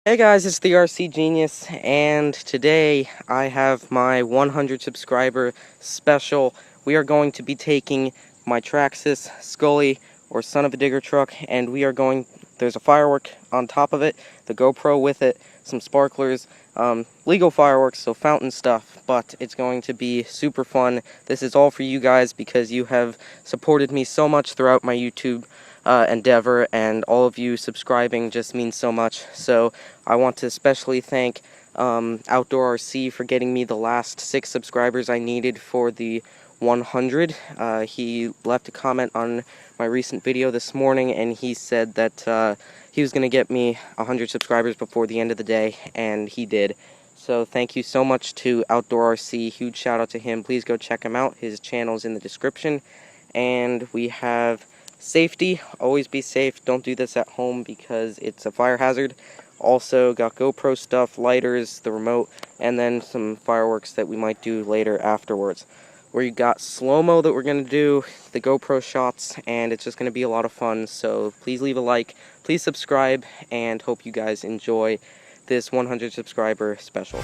Hey guys, it's the RC Genius, and today I have my 100 subscriber special. We are going to be taking my Traxxas Scully, or Son of a Digger truck, and there's a firework on top of it, the GoPro with it, some sparklers, legal fireworks, so fountain stuff, but it's going to be super fun. This is all for you guys because you have supported me so much throughout my YouTube endeavor, and all of you subscribing just means so much. So I want to especially thank Outdoor RC for getting me the last 6 subscribers I needed for the 100. He left a comment on my recent video this morning, and he said that he was going to get me 100 subscribers before the end of the day, and he did. So thank you so much to Outdoor RC. Huge shout out to him. Please go check him out. His channel's in the description. And we have safety. Always be safe. Don't do this at home because it's a fire hazard. Also got GoPro stuff, lighters, the remote, and then some fireworks that we might do later afterwards. We got slow-mo that we're going to do, the GoPro shots, and it's just going to be a lot of fun. So please leave a like, please subscribe, and hope you guys enjoy this 100 subscriber special.